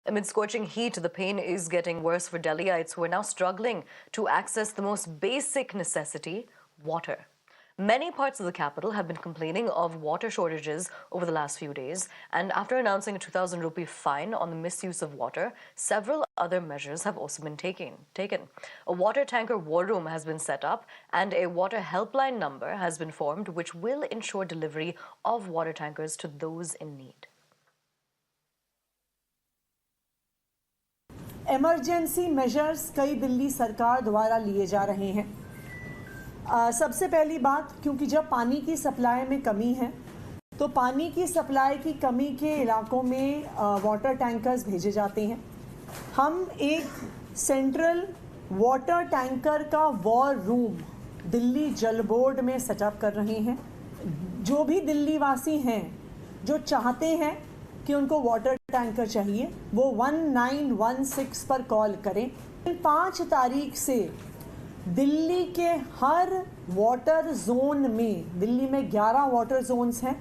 Amid scorching heat, the pain is getting worse for Delhiites who are now struggling to access the most basic necessity, water. Many parts of the capital have been complaining of water shortages over the last few days, and after announcing a 2,000 rupee fine on the misuse of water, several other measures have also been taken. A water tanker war room has been set up, and a water helpline number has been formed, which will ensure delivery of water tankers to those in need. Emergency measures कई दिल्ली सरकार द्वारा लिए जा रहे हैं। सबसे पहली बात, क्योंकि जब पानी की सप्लाई में कमी है तो पानी की सप्लाई की कमी के इलाकों में वाटर टैंकर्स भेजे जाते हैं। हम एक सेंट्रल वाटर टैंकर का वॉर रूम दिल्ली जल बोर्ड में सेटअप कर रहे हैं। जो भी दिल्ली वासी हैं जो चाहते हैं कि उनको वाटर टैंकर चाहिए, वो 1916 पर कॉल करें। 5 तारीख से दिल्ली के हर वाटर जोन में, दिल्ली में 11 वाटर जोन्स हैं,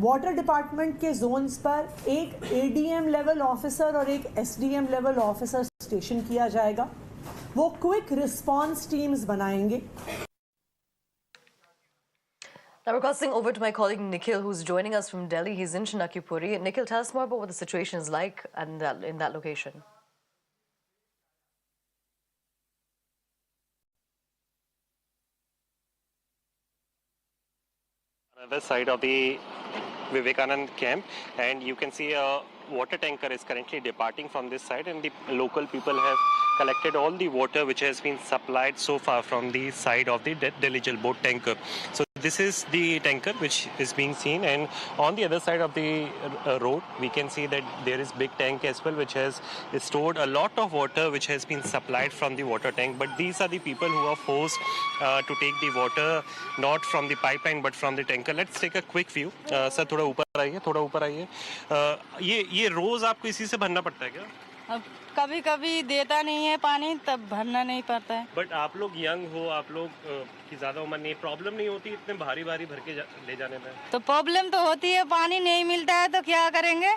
वाटर डिपार्टमेंट के जोन्स पर एक एडीएम लेवल ऑफिसर और एक एसडीएम लेवल ऑफिसर स्टेशन किया जाएगा। वो क्विक रिस्पांस टीम्स बनाएंगे। Now we're crossing over to my colleague Nikhil, who's joining us from Delhi. He's in Chanakipuri. Nikhil, tell us more about what the situation is like in that location. Another side of the Vivekanand camp, and you can see a water tanker is currently departing from this side, and the local people have collected all the water which has been supplied so far from the side of the Delhi Jal Board tanker. So this is the tanker which is being seen, and on the other side of the road we can see that there is big tank as well which has stored a lot of water which has been supplied from the water tank. But these are the people who are forced to take the water not from the pipeline but from the tanker. Let's take a quick view. Sir, थोड़ा ऊपर आइए। ये रोज आपको इसी से भरना पड़ता है क्या? अब कभी कभी देता नहीं है पानी, तब भरना नहीं पड़ता है। बट आप लोग यंग हो, आप लोग की ज्यादा उम्र नहीं, प्रॉब्लम नहीं होती इतने भारी भर के ले जाने में? तो प्रॉब्लम तो होती है, पानी नहीं मिलता है तो क्या करेंगे?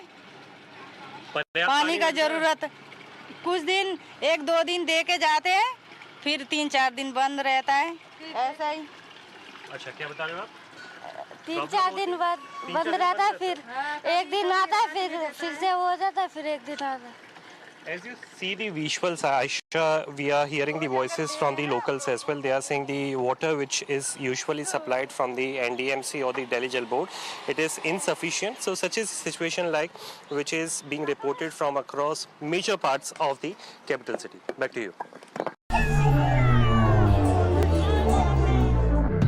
पानी का जरूरत कुछ दिन 1-2 दिन दे के जाते हैं, फिर 3-4 दिन बंद रहता है, ऐसा ही। अच्छा, क्या बता रहे हो आप? 3-4 दिन बाद बंद रहता है, फिर एक दिन आता है, फिर से हो जाता है, फिर एक दिन आता है। As you see the visuals, Aisha, we are hearing the voices from the locals as well. They are saying the water which is usually supplied from the NDMC or the Delhi Jal Board, it is insufficient. So such is the situation like which is being reported from across major parts of the capital city. Back to you.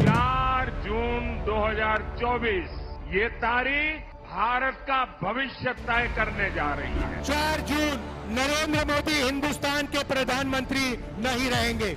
4 जून 2024 ये तारीख भारत का भविष्य तय करने जा रही है। 4 जून नरेंद्र मोदी हिंदुस्तान के प्रधानमंत्री नहीं रहेंगे।